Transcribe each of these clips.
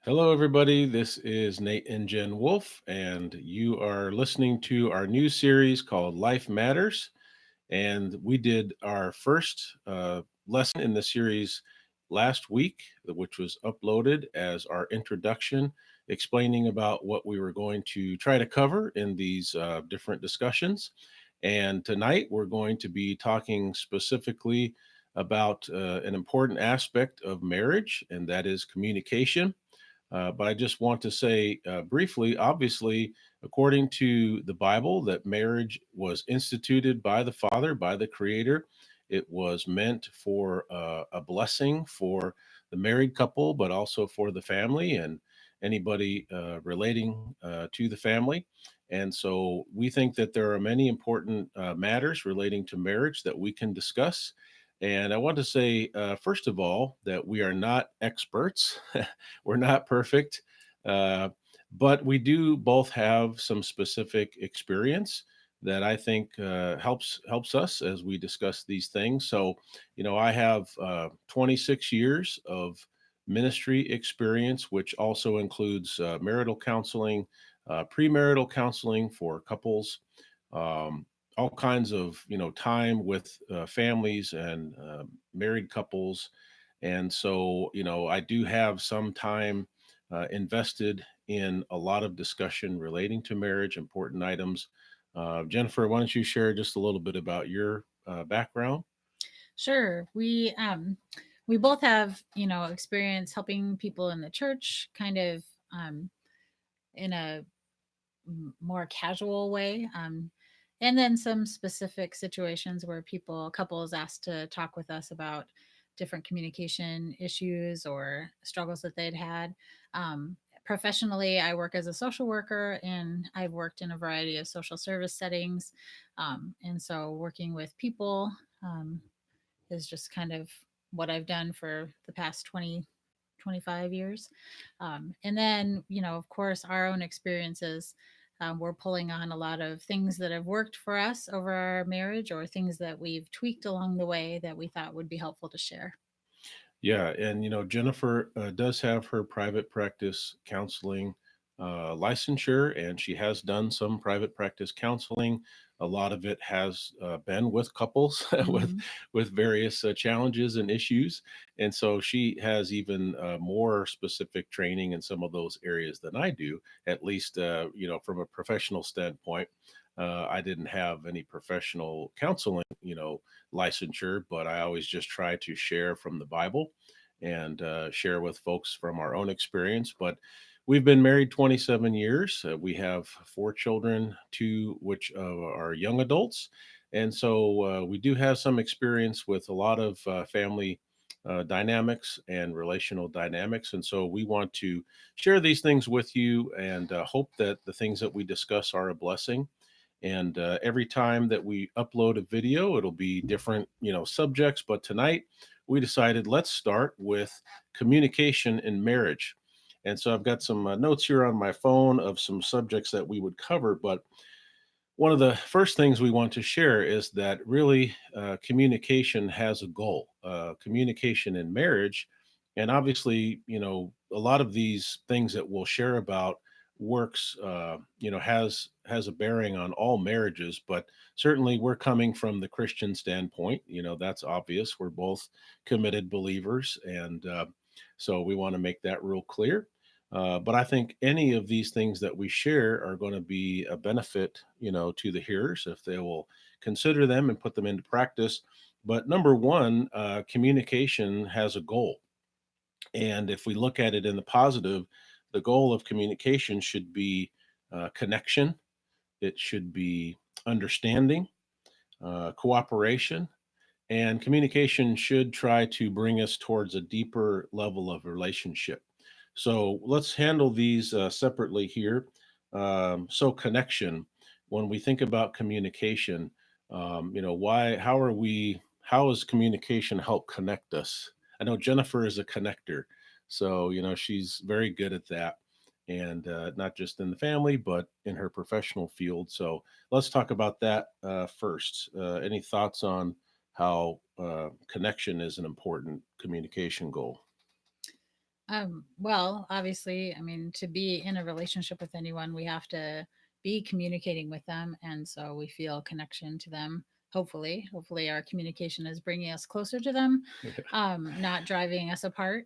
Hello, everybody. This is Nate and Jen Wolf, and you are listening to our new series called Life Matters. And we did our first lesson in the series last week, which was uploaded as our introduction, explaining about what we were going to try to cover in these different discussions. And tonight we're going to be talking specifically about an important aspect of marriage, and that is communication. But I just want to say briefly, obviously, according to the Bible, that marriage was instituted by the Father, by the Creator. It was meant for a blessing for the married couple, but also for the family and anybody relating to the family. And so we think that there are many important matters relating to marriage that we can discuss. And I want to say, first of all, that we are not experts. We're not perfect, uh, but we do both have some specific experience that I think helps us as we discuss these things. So, I have 26 years of ministry experience, which also includes marital counseling, premarital counseling for couples, um, all kinds of time with families and married couples. And so, I do have some time invested in a lot of discussion relating to marriage, important items. Jennifer, why don't you share just a little bit about your background? Sure. We both have, experience helping people in the church kind of in a more casual way. And then some specific situations where couples asked to talk with us about different communication issues or struggles that they'd had. Professionally, I work as a social worker and I've worked in a variety of social service settings. And so working with people is just kind of what I've done for the past 25 years. And then, of course, our own experiences. We're pulling on a lot of things that have worked for us over our marriage or things that we've tweaked along the way that we thought would be helpful to share. Yeah, and Jennifer does have her private practice counseling licensure, and she has done some private practice counseling. A lot of it has been with couples with Hmm. various challenges and issues, and so she has even more specific training in some of those areas than I do. At least, from a professional standpoint. I didn't have any professional counseling, licensure, but I always just try to share from the Bible and share with folks from our own experience. But we've been married 27 years. We have four children, two which are young adults. And so we do have some experience with a lot of family dynamics and relational dynamics. And so we want to share these things with you and hope that the things that we discuss are a blessing. And every time that we upload a video, it'll be different, subjects. But tonight we decided let's start with communication in marriage. And so I've got some notes here on my phone of some subjects that we would cover. But one of the first things we want to share is that really communication has a goal, communication in marriage. And obviously, a lot of these things that we'll share about works, has a bearing on all marriages, but certainly we're coming from the Christian standpoint. That's obvious. We're both committed believers. And so we want to make that real clear. But I think any of these things that we share are going to be a benefit, to the hearers if they will consider them and put them into practice. But number one, communication has a goal. And if we look at it in the positive, the goal of communication should be connection, it should be understanding, cooperation, and communication should try to bring us towards a deeper level of relationship. So let's handle these separately here. So connection, when we think about communication, how does communication help connect us? I know Jennifer is a connector, so, she's very good at that. And not just in the family, but in her professional field. So let's talk about that first. Any thoughts on how connection is an important communication goal? Well, obviously, I mean, to be in a relationship with anyone, we have to be communicating with them. And so we feel connection to them. Hopefully, our communication is bringing us closer to them, not driving us apart.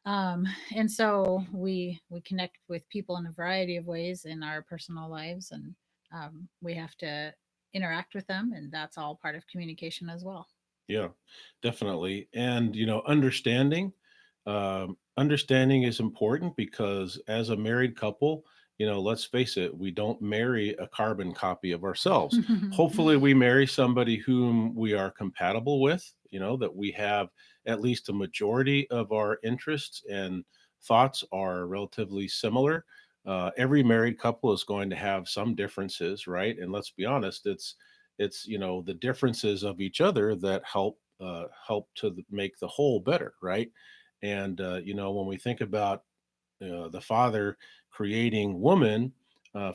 Um, and so we connect with people in a variety of ways in our personal lives, and we have to interact with them, and that's all part of communication as well. Yeah, definitely. And understanding is important because as a married couple, let's face it, we don't marry a carbon copy of ourselves. Hopefully, we marry somebody whom we are compatible with. That we have at least a majority of our interests and thoughts are relatively similar. Every married couple is going to have some differences, right? And let's be honest, it's the differences of each other that help to make the whole better, right? And when we think about the father creating woman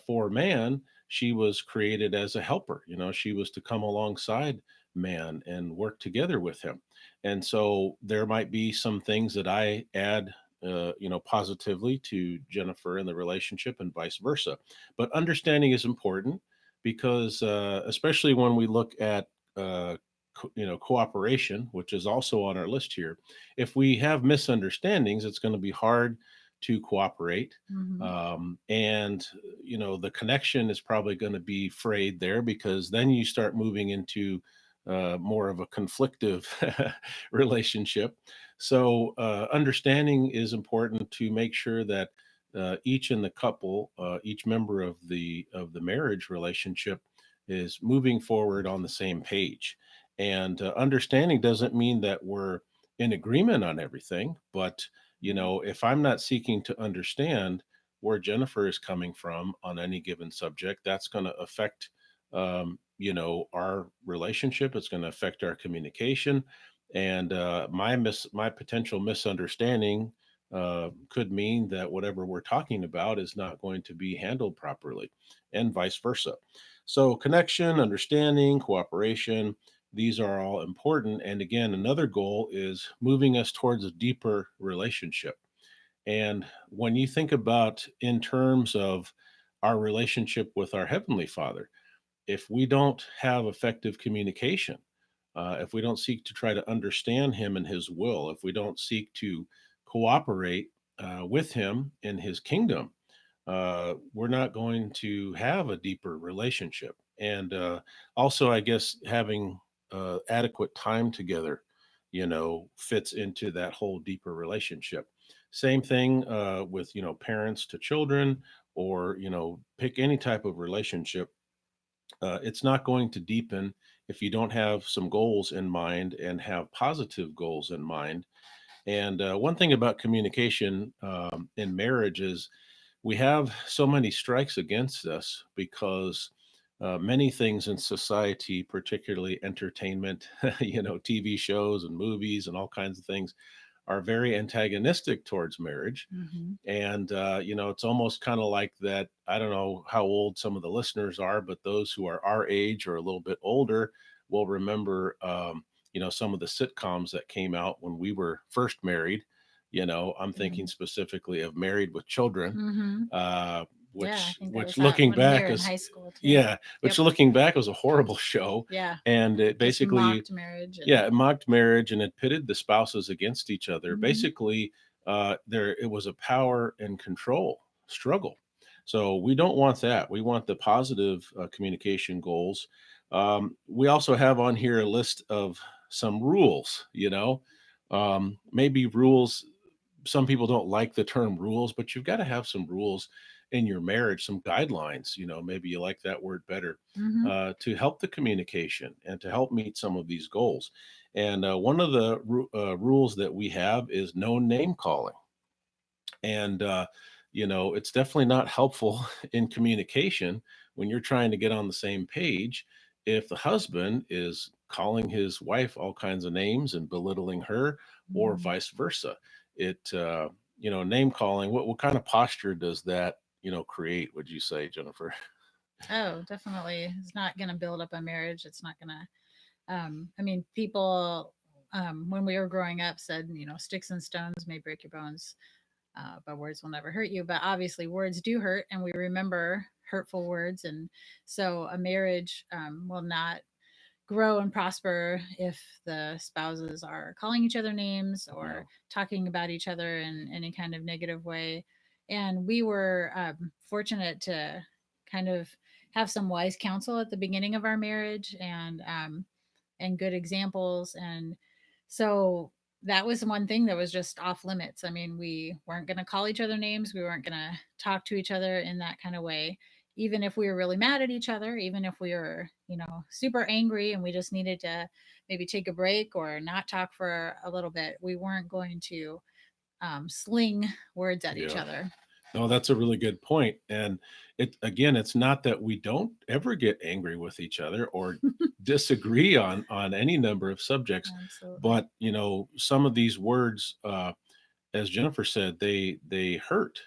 for man, she was created as a helper. She was to come alongside man and work together with him. And so there might be some things that I add positively to Jennifer in the relationship and vice versa. But understanding is important because especially when we look at cooperation, which is also on our list here. If we have misunderstandings, it's going to be hard to cooperate. Hmm. And the connection is probably going to be frayed there, because then you start moving into more of a conflictive relationship. So understanding is important to make sure that each in the couple, each member of the marriage relationship, is moving forward on the same page. And understanding doesn't mean that we're in agreement on everything, but if I'm not seeking to understand where Jennifer is coming from on any given subject, that's going to affect, our relationship. It's going to affect our communication, and my potential misunderstanding could mean that whatever we're talking about is not going to be handled properly, and vice versa. So, connection, understanding, cooperation, these are all important. And again, another goal is moving us towards a deeper relationship. And when you think about in terms of our relationship with our Heavenly Father, if we don't have effective communication, if we don't seek to try to understand Him and His will, if we don't seek to cooperate with Him in His kingdom, we're not going to have a deeper relationship. And also, I guess having adequate time together, fits into that whole deeper relationship. Same thing with, parents to children, or, pick any type of relationship. It's not going to deepen if you don't have some goals in mind and have positive goals in mind. And one thing about communication in marriage is we have so many strikes against us because many things in society, particularly entertainment, TV shows and movies and all kinds of things, are very antagonistic towards marriage. Hmm. And it's almost kind of like that. I don't know how old some of the listeners are, but those who are our age or a little bit older will remember some of the sitcoms that came out when we were first married. I'm thinking specifically of Married with Children, Hmm. uh Yeah, I which think that which was out looking when we back were in is high school too. yeah, which Yep. looking back was a horrible show. Yeah. And it Just basically, mocked marriage and. yeah, it mocked marriage and it pitted the spouses against each other. Hmm. Basically, there it was a power and control struggle. So we don't want that. We want the positive communication goals. We also have on here a list of some rules. Maybe rules. Some people don't like the term rules, but you've got to have some rules in your marriage, some guidelines. Maybe you like that word better, Hmm. to help the communication and to help meet some of these goals. And one of the rules that we have is no name calling. And it's definitely not helpful in communication when you're trying to get on the same page if the husband is calling his wife all kinds of names and belittling her, or Hmm. vice versa. Name calling, what kind of posture does that create, would you say, Jennifer? Oh, definitely. It's not going to build up a marriage. It's not going to. I mean, people. when we were growing up said, sticks and stones may break your bones, but words will never hurt you. But obviously, words do hurt, and we remember hurtful words. And so a marriage will not grow and prosper if the spouses are calling each other names Yeah. or talking about each other in any kind of negative way. And we were fortunate to kind of have some wise counsel at the beginning of our marriage, and good examples. And so that was one thing that was just off limits. I mean, we weren't going to call each other names. We weren't going to talk to each other in that kind of way. Even if we were really mad at each other, even if we were, super angry and we just needed to maybe take a break or not talk for a little bit, we weren't going to sling words at each Yeah. other. No, that's a really good point. And it again, it's not that we don't ever get angry with each other or disagree on any number of subjects, Absolutely. but some of these words, as Jennifer said, they hurt,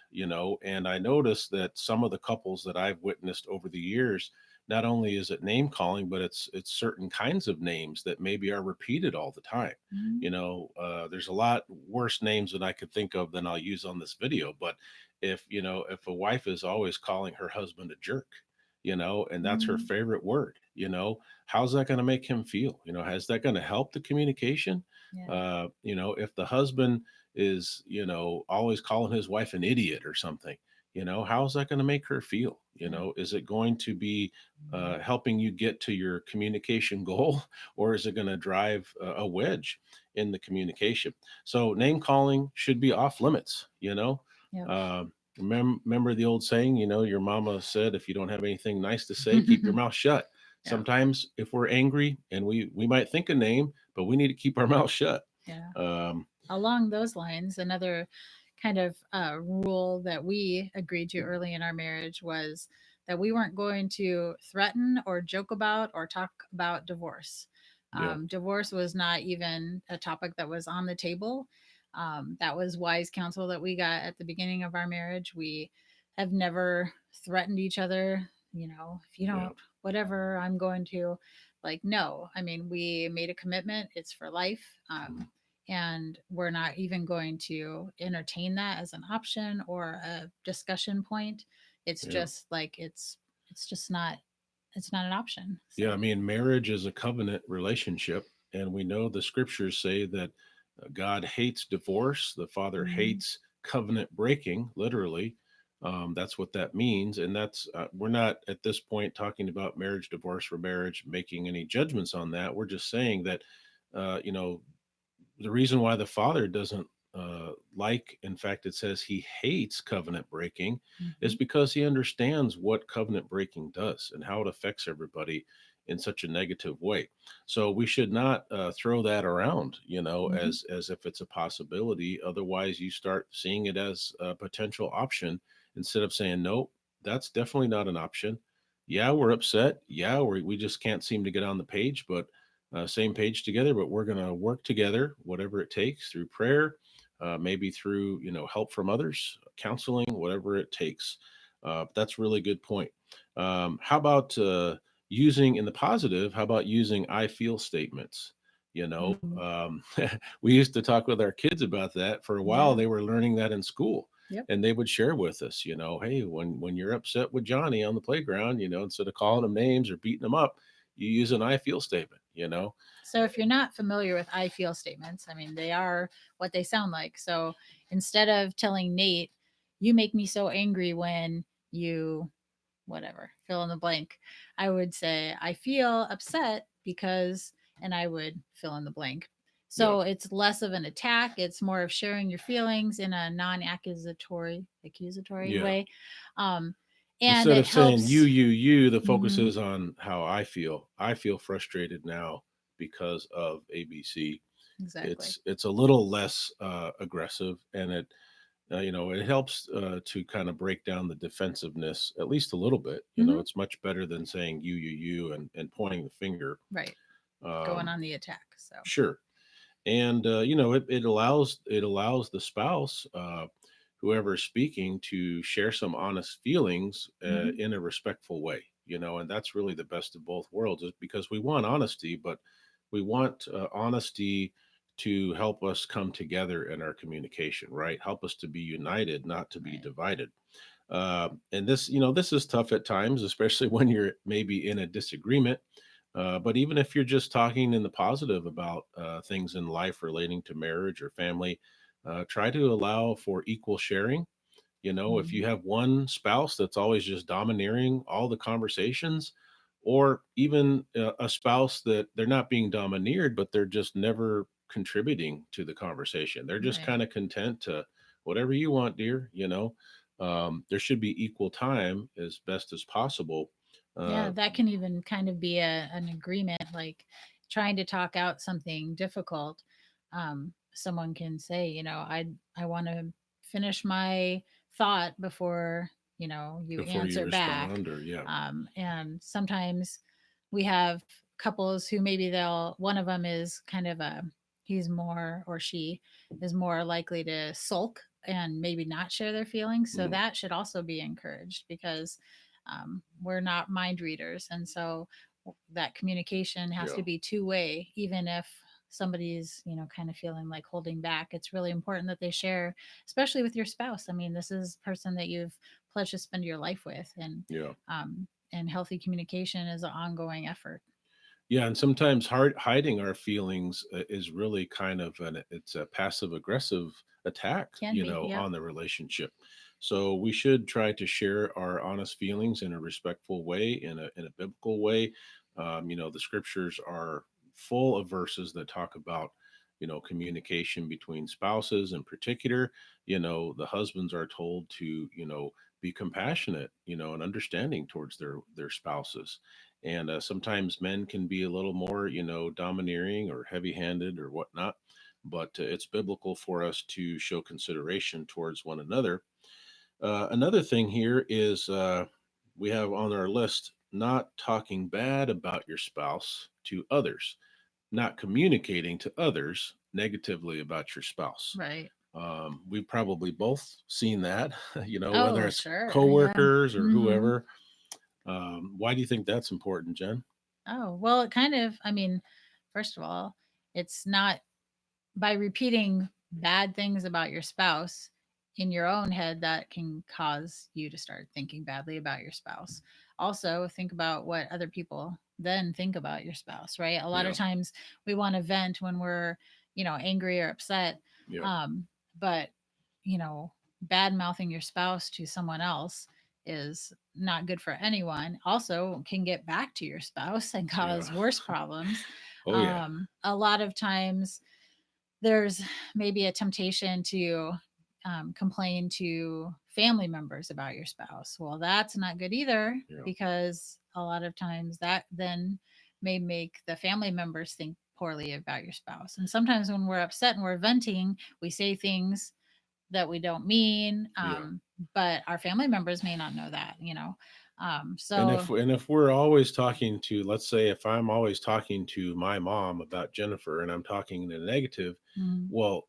and I noticed that some of the couples that I've witnessed over the years, not only is it name calling, but it's certain kinds of names that maybe are repeated all the time. Mhm. There's a lot worse names that I could think of than I'll use on this video, but if a wife is always calling her husband a jerk, and that's her Mhm. favorite word, how's that going to make him feel? Has that going to help the communication? Yeah. If the husband is, always calling his wife an idiot or something, how's that going to make her feel? Yeah. Is it going to be helping you get to your communication goal, or is it going to drive a wedge in the communication? So name calling should be off limits, Yep. uh, remember the old saying, your mama said, if you don't have anything nice to say, keep your mouth shut. Yep. Sometimes if we're angry and we might think a name, but we need to keep our mouth shut. Yeah. um, Along those lines, another kind of rule that we agreed to early in our marriage was that we weren't going to threaten or joke about or talk about divorce. yeah. Divorce was not even a topic that was on the table. That was wise counsel that we got at the beginning of our marriage. We have never threatened each other, if you Yeah. don't, whatever, I'm going to. Like, no. I mean, we made a commitment, it's for life. And we're not even going to entertain that as an option or a discussion point. It's Yeah. just like it's just not it's not an option. Yeah, I So, mean, marriage is a covenant relationship, and we know the scriptures say that God hates divorce. The Father mhm, hates covenant breaking, literally. That's what that means, and that's we're not at this point talking about marriage, divorce, for marriage, making any judgments on that. We're just saying that, uh, you know, the reason why the father doesn't in fact, it says he hates covenant breaking, is mhm, because he understands what covenant breaking does and how it affects everybody in such a negative way. So we should not throw that around, mhm, as if it's a possibility. Otherwise, you start seeing it as a potential option instead of saying, no, that's definitely not an option. Yeah, we're upset. Yeah, we just can't seem to get on the page, but same page together, but we're going to work together, whatever it takes, through prayer, maybe through help from others, counseling, whatever it takes. That's a really good point. How about using in the positive? How about using "I feel" statements? mhm. We used to talk with our kids about that for a while. Yeah. They were learning that in school. Yep. And they would share with us, hey, when you're upset with Johnny on the playground, instead of calling him names or beating him up, you use an I feel statement. So if you're not familiar with I feel statements, I mean, they are what they sound like. So instead of telling Nate, you make me so angry when you whatever, fill in the blank, I would say, I feel upset because, and I would fill in the blank. Yeah. So it's less of an attack. It's more of sharing your feelings in a accusatory Yeah. way. Um, and Instead it of saying helps. you, the focus Mhm, is on how I feel. I feel frustrated now because of ABC. exactly. It's a little less aggressive, and it helps to kind of break down the defensiveness at least a little bit. Hmm. It's much better than saying you, and pointing the finger. Right. Going Um, on the attack. So, sure. And it allows the spouse, whoever is speaking, to share some honest feelings mhm, in a respectful way, and that's really the best of both worlds, is because we want honesty, but we want honesty to help us come together in our communication, right? Help us to be united, not to be Right. divided. And this, this is tough at times, especially when you're maybe in a disagreement. But even if you're just talking in the positive about things in life relating to marriage or family, try to allow for equal sharing. If Mhm. you have one spouse that's always just domineering all the conversations, or even a spouse that they're not being domineered, but they're just never contributing to the conversation. They're just Right. kind of content to whatever you want, dear. There should be equal time as best as possible. Yeah, Uh, that can even kind of be an agreement, like trying to talk out something difficult. Someone can say, I want to finish my thought before, you Before you answer back. respond, or yeah, And sometimes we have couples who maybe one of them is kind of he's more, or she is more likely to sulk and maybe not share their feelings. So mhm, that should also be encouraged, because we're not mind readers, and so that communication has yeah. to be two-way. Even if somebody's kind of feeling like holding back, it's really important that they share, especially with your spouse. I mean, this is a person that you've pledged to spend your life with, Yeah. and healthy communication is an ongoing effort. Yeah, and sometimes hiding our feelings is really kind of it's a passive aggressive attack, Can be, yep. on the relationship. So we should try to share our honest feelings in a respectful way, in a biblical way. The scriptures are full of verses that talk about communication between spouses. In particular, the husbands are told to be compassionate, and understanding towards their spouses. And sometimes men can be a little more domineering or heavy handed or whatnot, but it's biblical for us to show consideration towards one another. Another thing here is we have on our list not talking bad about your spouse to others, not communicating to others negatively about your spouse. Right. We've probably both seen that, whether Oh, it's sure, yeah. coworkers or Hmm. whoever. Why do you think that's important, Jen? Oh, well, it kind of, I mean, first of all, it's not by repeating bad things about your spouse in your own head that can cause you to start thinking badly about your spouse. Also, think about what other people then think about your spouse, right? A lot of Yeah, times we want to vent when we're, angry or upset. yeah, Um, but, you know, bad mouthing your spouse to someone else is not good for anyone. Also, can get back to your spouse and yeah. cause worse problems. Oh, yeah, A lot of times there's maybe a temptation to complain to family members about your spouse. Well, that's not good either, yeah, because a lot of times that then may make the family members think poorly about your spouse. And sometimes when we're upset and we're venting, we say things that we don't mean, yeah. but our family members may not know that, And so. if we're always talking to, let's say, if I'm always talking to my mom about Jennifer and I'm talking in a negative, Mm, well,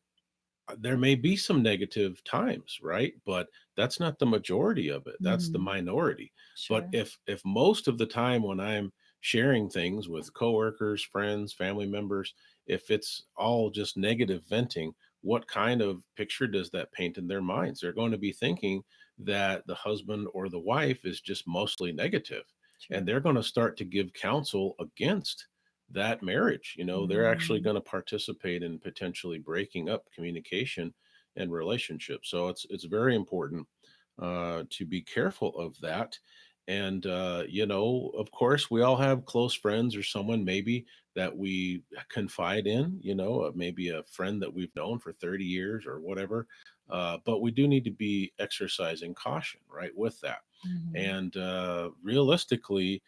there may be some negative times, right? But that's not the majority of it. That's the mhm, minority. But sure. if most of the time when I'm sharing things with coworkers, friends, family members, if it's all just negative venting, what kind of picture does that paint in their minds? They're going to be thinking that the husband or the wife is just mostly negative, and True. they're going to start to give counsel against that marriage. They're actually Mhm. going to participate in potentially breaking up communication and relationships. So it's very important to be careful of that. And of course, we all have close friends or someone maybe that we confide in. Maybe a friend that we've known for 30 years or whatever. But we do need to be exercising caution, right, with that. Mhm. And realistically,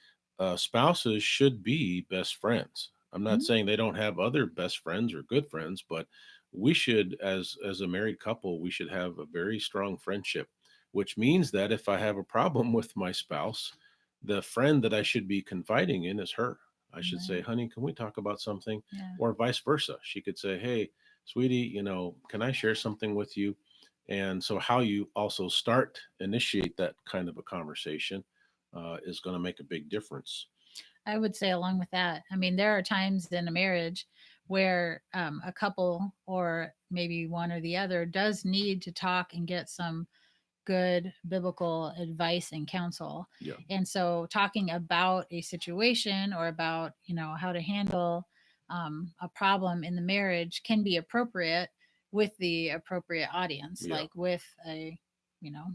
spouses should be best friends. I'm not Mhm. saying they don't have other best friends or good friends, but we should, as a married couple, we should have a very strong friendship, which means that if I have a problem with my spouse, the friend that I should be confiding in is her. I should say, Right. honey, can we talk about something? Yeah. Or vice versa. She could say, hey, sweetie, can I share something with you? And so, how you also initiate that kind of a conversation is going to make a big difference. I would say along with that, I mean, there are times in a marriage where a couple or maybe one or the other does need to talk and get some good biblical advice and counsel. Yeah. And so talking about a situation or about, how to handle a problem in the marriage can be appropriate with the appropriate audience, Yeah. like with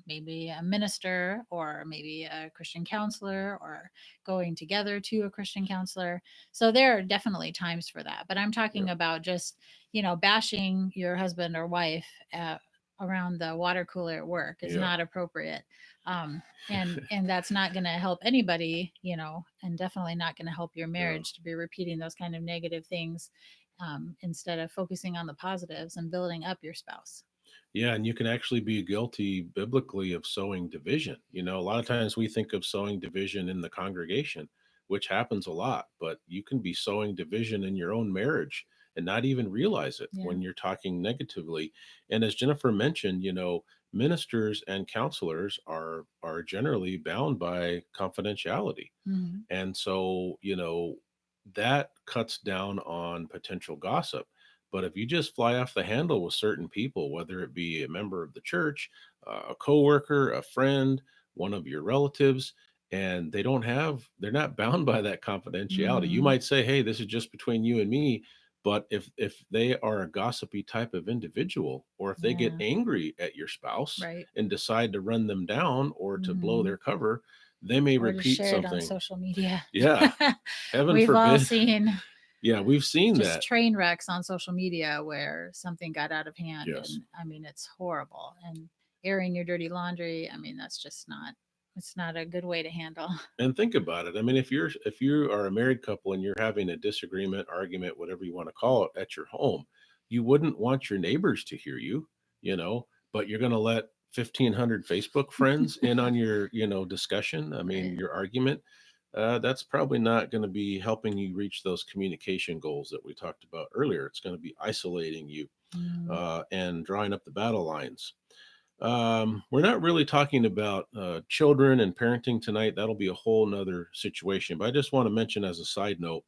maybe a minister or maybe a Christian counselor, or going together to a Christian counselor. So there are definitely times for that. But I'm Yeah. talking about just, bashing your husband or wife around the water cooler at work is Yeah. not appropriate. And that's not going to help anybody, and definitely not going to help your Yeah. marriage to be repeating those kind of negative things, instead of focusing on the positives and building up your spouse. Yeah, and you can actually be guilty biblically of sowing division. A lot of times we think of sowing division in the congregation, which happens a lot, but you can be sowing division in your own marriage and not even realize it Yeah. when you're talking negatively. And as Jennifer mentioned, ministers and counselors are generally bound by confidentiality. Hmm. And so, that cuts down on potential gossip. But if you just fly off the handle with certain people, whether it be a member of the church, a coworker, a friend, one of your relatives, and they're not bound by that confidentiality. You Hmm. might say, "Hey, this is just between you and me." But if they are a gossipy type of individual, or if they get Yeah. angry at your spouse Right. and decide to run them down or to blow Hmm. their cover, they may Or to repeat share it on something. social media. Yeah, heaven We've all forbid. seen Yeah, we've seen just that. train wrecks on social media where something got out of hand, Yes. and I mean it's horrible. And airing your dirty laundry, I mean that's just not, it's not a good way to handle. And think about it. I mean, if you are a married couple and you're having a disagreement, argument, whatever you want to call it, at your home, you wouldn't want your neighbors to hear you, but you're going to let 1,500 Facebook friends in on your, discussion. I mean, Right. your argument. That's probably not going to be helping you reach those communication goals that we talked about earlier. It's going to be isolating you Mm, and drawing up the battle lines. We're not really talking about children and parenting tonight. That'll be a whole nother situation. But I just want to mention as a side note,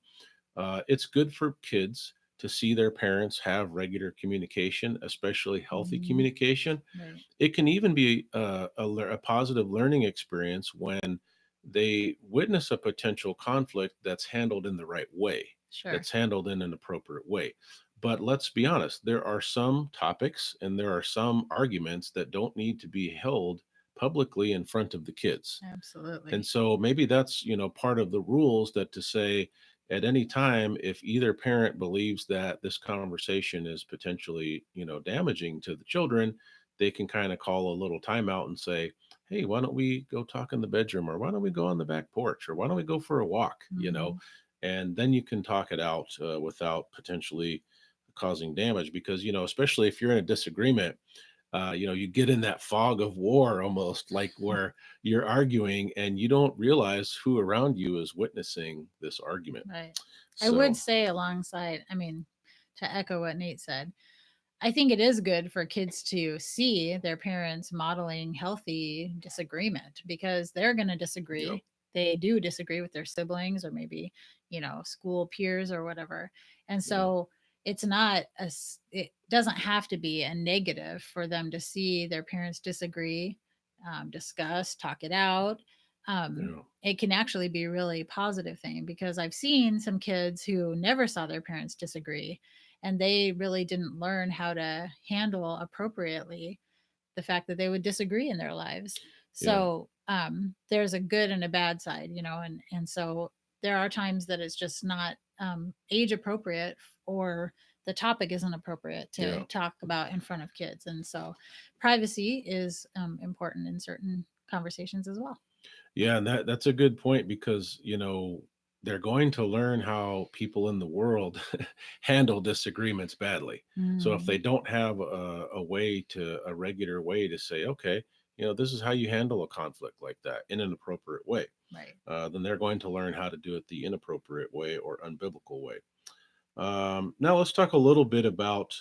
it's good for kids to see their parents have regular communication, especially healthy mm, communication. right. It can even be a positive learning experience when they witness a potential conflict that's handled in the right way, Sure. that's handled in an appropriate way. But let's be honest, there are some topics and there are some arguments that don't need to be held publicly in front of the kids. And Absolutely. so maybe that's, part of the rules, that to say at any time, if either parent believes that this conversation is potentially, damaging to the children, they can kind of call a little timeout and say, "Hey, why don't we go talk in the bedroom, or why don't we go on the back porch, or why don't we go for a walk?" Hmm. And then you can talk it out without potentially causing damage, because, especially if you're in a disagreement, you get in that fog of war almost, like where you're arguing and you don't realize who around you is witnessing this argument. Right. I would So, say alongside, I mean, to echo what Nate said, I think it is good for kids to see their parents modeling healthy disagreement, because they're going to yep, disagree. They do disagree with their siblings or maybe, school peers or whatever. And yeah, so it doesn't have to be a negative for them to see their parents disagree, discuss, talk it out. yeah, It can actually be a really positive thing, because I've seen some kids who never saw their parents disagree, and they really didn't learn how to handle appropriately the fact that they would disagree in their lives. yeah, So there's a good and a bad side, and so there are times that it's just not age appropriate, or the topic isn't appropriate to yeah. talk about in front of kids. And so privacy is important in certain conversations as well. Yeah, and that's a good point, because, they're going to learn how people in the world handle disagreements badly. So if Mm, they don't have a regular way to say, okay, this is how you handle a conflict like that in an appropriate way, right. then they're going to learn how to do it the inappropriate way or unbiblical way. Now let's talk a little bit about,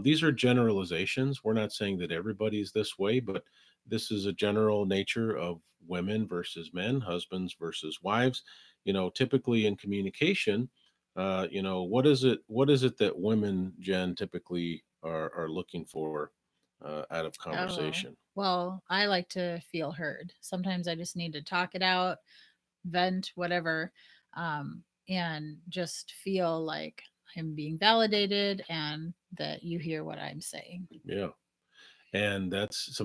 these are generalizations. We're not saying that everybody's this way, but this is a general nature of women versus men, husbands versus wives. Typically in communication, what is it that women, Jen, typically are looking for out of Oh, conversation? well, I like to feel heard. Sometimes I just need to talk it out, vent, whatever, and just feel like I'm being validated and that you hear what I'm saying. Yeah. And that's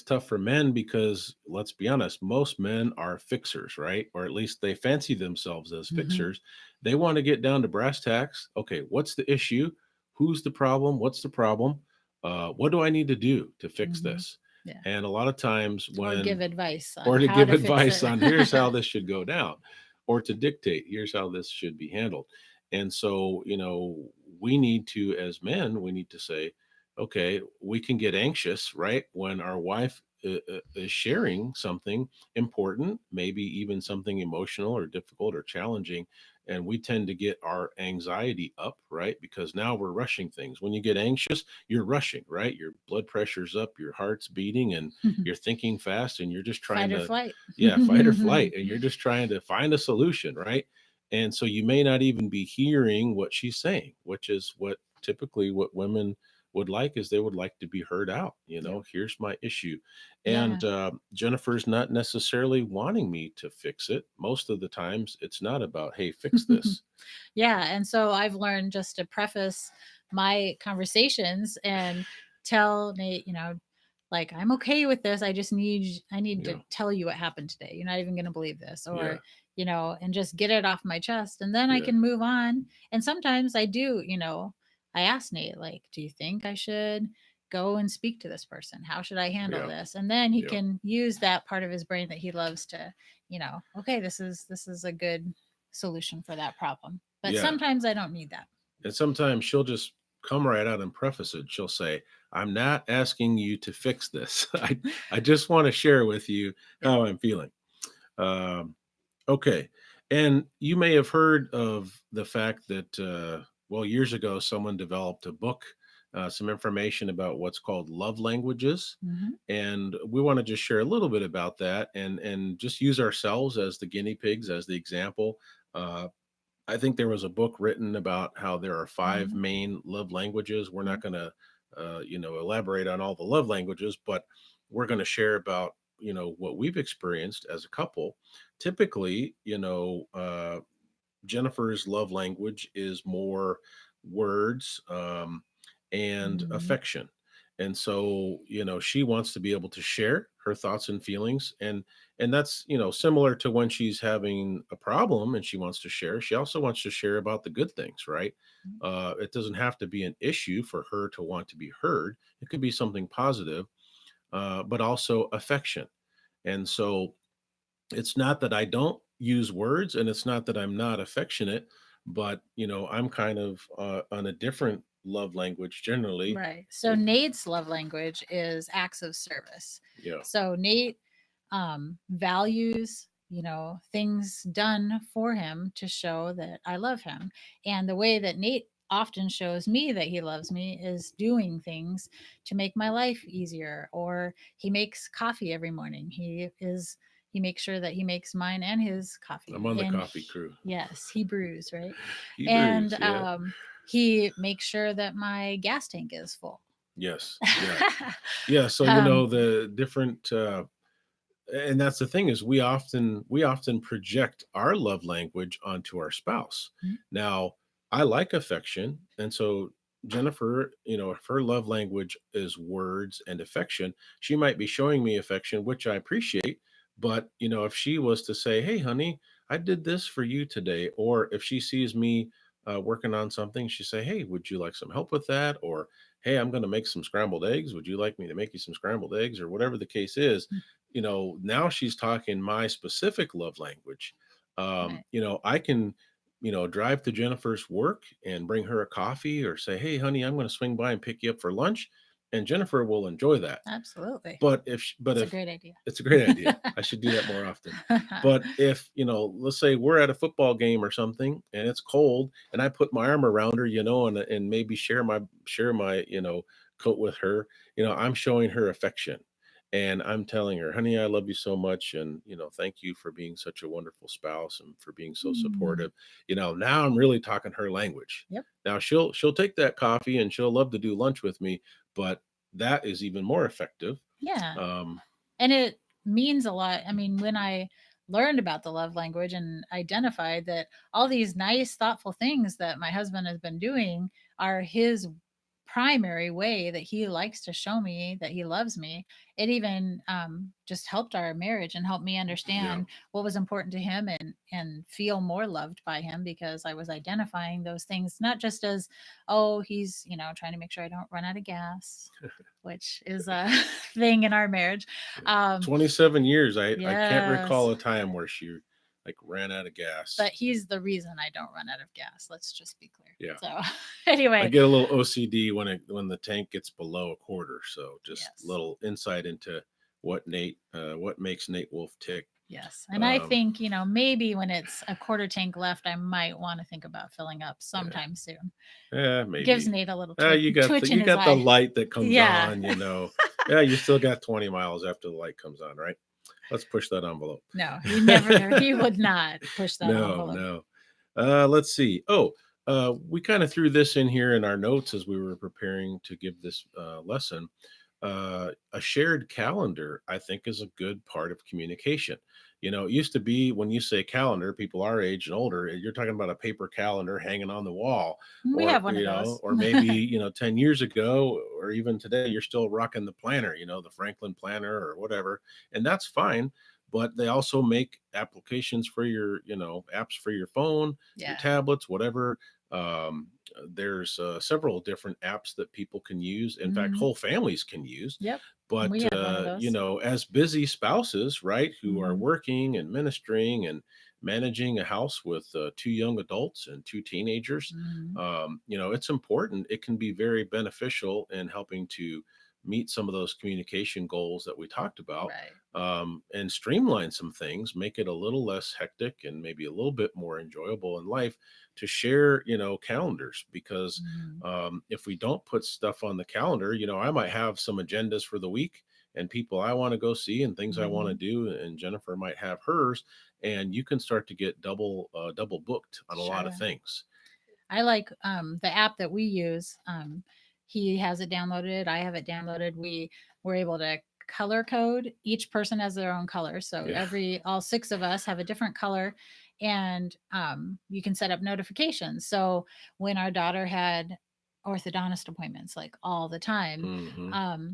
tough for men because let's be honest, most men are fixers, right? Or at least they fancy themselves as Hmm. fixers. They want to get down to brass tacks. Okay, what's the issue? Who's the problem? What's the problem? What do I need to do to fix Hmm. this? Yeah. And a lot of times Or give when advice on or to how give to fix advice it. on here's how this should go down, or to dictate here's how this should be handled. And so, we need to, as men, we need to say, okay, we can get anxious, right, when our wife is sharing something important, maybe even something emotional or difficult or challenging. And we tend to get our anxiety up, right? Because now we're rushing things. When you get anxious, you're rushing, right? Your blood pressure's up, your heart's beating, and you're thinking fast, and you're just trying Fight or to, flight. yeah, fight or flight, and you're just trying to find a solution, right? And so you may not even be hearing what she's saying, which is what typically what women would like, is they would like to be heard out. Yep. Here's my issue. Yeah. And Jennifer's not necessarily wanting me to fix it. Most of the times it's not about, hey, fix this. Yeah, and so I've learned just to preface my conversations and tell Nate, like, I'm okay with this. I need to Yeah, tell you what happened today. You're not even going to believe this, yeah, or and just get it off my chest, and then I yeah, can move on. And sometimes I do, I ask Nate, like, do you think I should go and speak to this person? How should I handle yeah, this? And then he yeah, can use that part of his brain that he loves to, okay, this is a good solution for that problem. But yeah. sometimes I don't need that. And sometimes she'll just come right out and preface it. She'll say, I'm not asking you to fix this. I just want to share with you Yeah. how I'm feeling. Um, okay. And you may have heard of the fact that, well, years ago, someone developed a book, some information about what's called love languages. Hmm. And we want to just share a little bit about that, and just use ourselves as the guinea pigs, as the example. Uh, I think there was a book written about how there are five Hmm. main love languages. We're Yeah. not going to, elaborate on all the love languages, but we're going to share about, what we've experienced as a couple. Typically, Jennifer's love language is more words, and Hmm. affection. And so, she wants to be able to share her thoughts and feelings, and that's, similar to when she's having a problem and she wants to share. She also wants to share about the good things, right? It doesn't have to be an issue for her to want to be heard. It could be something positive, but also affection. And so it's not that I don't use words, and it's not that I'm not affectionate, but I'm kind of on a different love language generally. Right. So It- Nate's love language is acts of service. yeah, So Nate values, things done for him to show that I love him. And the way that Nate often shows me that he loves me is doing things to make my life easier. Or he makes coffee every morning. He makes sure that he makes mine and his I'm coffee. on the And coffee crew. yes, he brews, right? And Hebrews, yeah, he makes sure that my gas tank is full. yes, yeah, yeah. So um, the different, and that's the thing, is we often project our love language onto our spouse. Now, I like affection, and so Jennifer, if her love language is words and affection, she might be showing me affection, which I appreciate. But if she was to say, hey honey, I did this for you today, or if she sees me working on something, she say, hey, would you like some help with that? Or hey, I'm going to make some scrambled eggs, would you like me to make you some scrambled eggs? Or whatever the case is, now she's talking my specific love language. right. I can, drive to Jennifer's work and bring her a coffee, or say, hey, honey, I'm going to swing by and pick you up for lunch. And Jennifer will enjoy that. Absolutely. But It's a if great idea. it's a great idea, I should do that more often. But if, let's say we're at a football game or something and it's cold, and I put my arm around her, and maybe share my coat with her, I'm showing her affection. And I'm telling her, honey, I love you so much. And, thank you for being such a wonderful spouse and for being so Mm. supportive. Now I'm really talking her language. Yep. Now she'll take that coffee and she'll love to do lunch with me, but that is even more effective. Yeah. Um, And it means a lot. I mean, when I learned about the love language and identified that all these nice, thoughtful things that my husband has been doing are his primary way that he likes to show me that he loves me, it even just helped our marriage and helped me yeah. understand what was important to him and feel more loved by him because I was identifying those things not just as, oh, he's trying to make sure I don't run out of gas, which is a thing in our marriage. Yeah. Um, 27 years. I can't yes, recall a time where she like ran out of gas. but he's the reason I don't run out of gas. Let's just be clear. Yeah. So, I anyway, get a little OCD when the tank gets below a quarter. So just yes, little insight into what makes Nate Wolf tick. yes. And I Um, think, maybe when it's a quarter tank left, I might want to think about filling up yeah, sometime soon. yeah, Gives maybe. Nate a little You got twitch in you his got the eye. light that comes Yeah. on. Yeah, you still got 20 miles after the light comes on, right? Let's push that envelope. No, he would not push that No, envelope. no. Let's see. Oh, we kind of threw this in here in our notes as we were preparing to give this lesson. A shared calendar, I think, is a good part of communication. It used to be when you say calendar, people our age and older, you're talking about a paper calendar hanging on the wall, We or have one of those. or maybe 10 years ago, or even today, you're still rocking the planner, the Franklin planner or whatever, and that's fine. But they also make applications for your, apps for your phone, your Yeah. tablets, whatever. There's several different apps that people can use. In fact, Hmm. whole families can use. Yep. But We have one of those. as busy spouses, right, who are Hmm. working and ministering and managing a house with two young adults and two teenagers, Hmm. it's important. It can be very beneficial in helping to meet some of those communication goals that we talked about, Right. and streamline some things, make it a little less hectic and maybe a little bit more enjoyable in life to share, calendars. Because Hmm. if we don't put stuff on the calendar, I might have some agendas for the week and people I want to go see and things I want to Hmm. do, and Jennifer might have hers, and you can start to get double booked on a lot of Sure. things. I like the app that we use. He has it downloaded. I have it downloaded. We were able to color code. Each person has their own color, so Yeah. all six of us have a different color, and you can set up notifications. So when our daughter had orthodontist appointments like all the time, Hmm.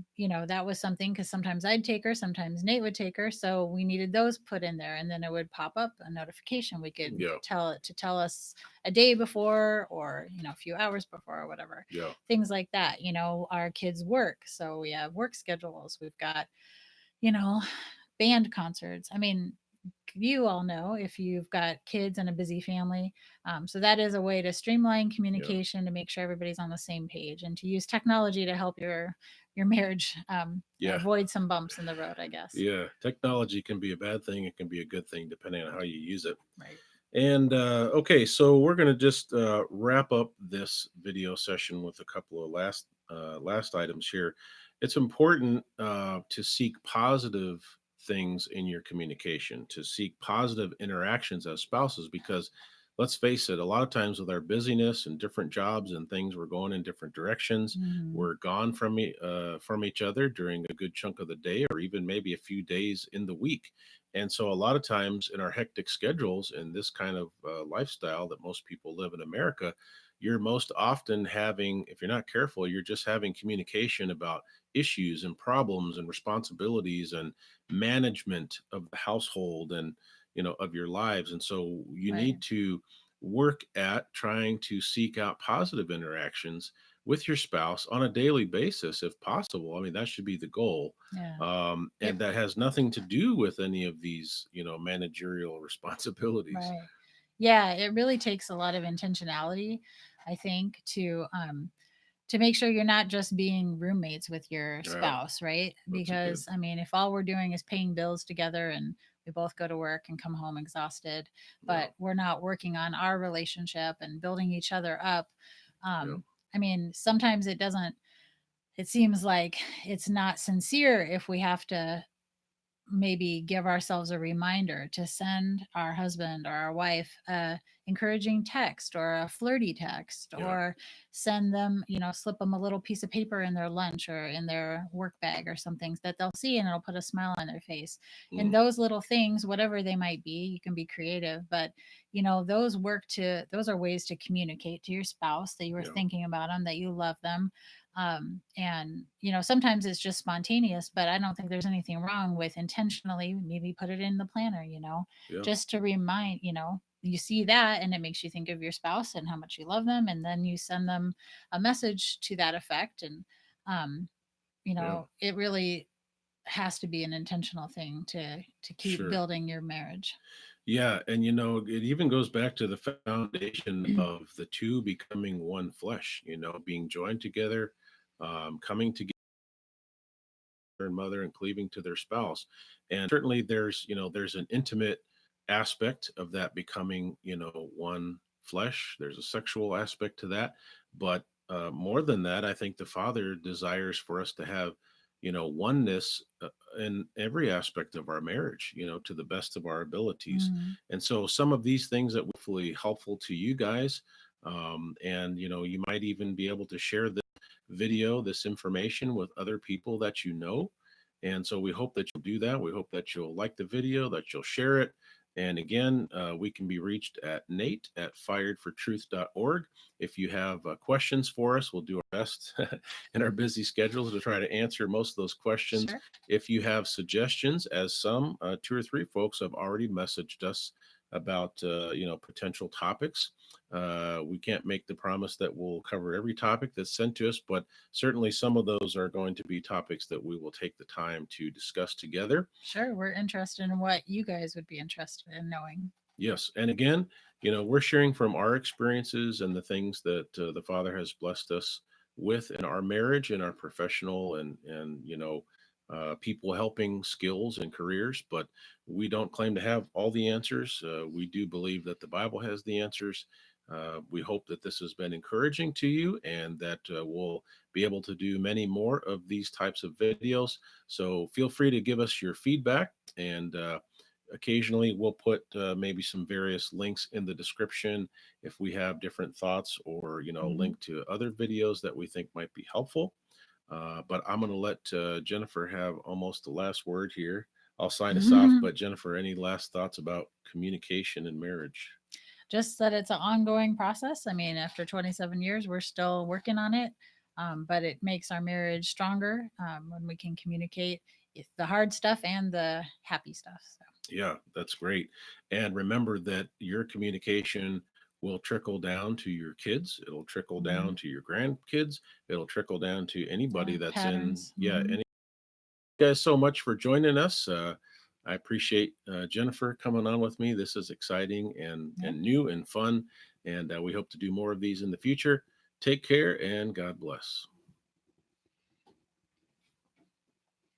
that was something because sometimes I'd take her, sometimes Nate would take her, so we needed those put in there, and then it would pop up a notification. We could Yeah. tell it to tell us a day before or a few hours before or whatever, Yeah. things like that. Our kids work, so we have work schedules. We've got you know band concerts. I mean, you all know if you've got kids and a busy family. So that is a way to streamline Yeah. communication to make sure everybody's on the same page and to use technology to help your marriage Yeah. avoid some bumps in the road, I guess. Yeah. Technology can be a bad thing. It can be a good thing depending on how you use it. Right. And okay, so we're going to just wrap up this video session with a couple of last items here. It's important to seek positive things in your communication, to seek positive interactions as spouses, because let's face it, a lot of times with our busyness and different jobs and things, we're going in different directions. Hmm. We're gone from each other during a good chunk of the day, or even maybe a few days in the week. And so, a lot of times in our hectic schedules and this kind of lifestyle that most people live in America, you're most often having, if you're not careful, you're just having communication about issues and problems and responsibilities and management of the household and, of your lives. And so, you Right. need to work at trying to seek out positive interactions with your spouse on a daily basis, if possible. I mean, that should be the goal, Yeah. and It that has nothing to do with any of these, managerial responsibilities. Right. Yeah, it really takes a lot of intentionality, I think, to make sure you're not just being roommates with your Yeah, spouse, right? that's a good. Because I mean, if all we're doing is paying bills together and we both go to work and come home exhausted, Yeah, but we're not working on our relationship and building each other up, yeah, I mean, sometimes it doesn't it seems like it's not sincere if we have to maybe give ourselves a reminder to send our husband or our wife a encouraging text or a flirty text, Yeah. or send them, slip them a little piece of paper in their lunch or in their work bag or something that they'll see and it'll put a smile on their face. And Mm, those little things, whatever they might be, you can be creative, but those are ways to communicate to your spouse that you were yeah. thinking about them, that you love them. And sometimes it's just spontaneous, but I don't think there's anything wrong with intentionally maybe put it in the planner, Yeah. just to remind, you see that and it makes you think of your spouse and how much you love them, and then you send them a message to that effect. And um Yeah. it really has to be an intentional thing to keep Sure. building your marriage. Yeah, and it even goes back to the foundation of the two becoming one flesh, being joined together, coming together and mother and cleaving to their spouse. And certainly there's an intimate aspect of that becoming, one flesh. There's a sexual aspect to that. But more than that, I think the Father desires for us to have, oneness in every aspect of our marriage, to the best of our abilities. Mhm. And so some of these things that were hopefully helpful to you guys. And, you might even be able to share video, this information with other people that you know. And so we hope that you'll do that. We hope that you'll like the video, that you'll share it. And again, we can be reached at nate@firedfortruth.org. If you have questions for us, we'll do our best in our busy schedules to try to answer most of those questions. Sure. If you have suggestions, as some two or three folks have already messaged us about potential topics, we can't make the promise that we'll cover every topic that's sent to us, but certainly some of those are going to be topics that we will take the time to discuss together. Sure, we're interested in what you guys would be interested in knowing. Yes. And again, we're sharing from our experiences and the things that the Father has blessed us with in our marriage and our professional and people helping skills and careers. But we don't claim to have all the answers. We do believe that the Bible has the answers. We hope that this has been encouraging to you and that we'll be able to do many more of these types of videos. So feel free to give us your feedback, and occasionally we'll put maybe some various links in the description if we have different thoughts, or Mhm. link to other videos that we think might be helpful. But I'm going to let Jennifer have almost the last word here. I'll sign us off, but Jennifer, any last thoughts about communication in marriage? Just that it's an ongoing process. I mean, after 27 years, we're still working on it, but it makes our marriage stronger when we can communicate the hard stuff and the happy stuff. So, Yeah, that's great. And remember that your communication will trickle down to your kids. It'll trickle mhm. down to your grandkids. It'll trickle down to anybody Yeah, that's in, patterns. yeah, any guys so much for joining us. I appreciate Jennifer coming on with me. This is exciting Yep. and new and fun, and we hope to do more of these in the future. Take care and God bless.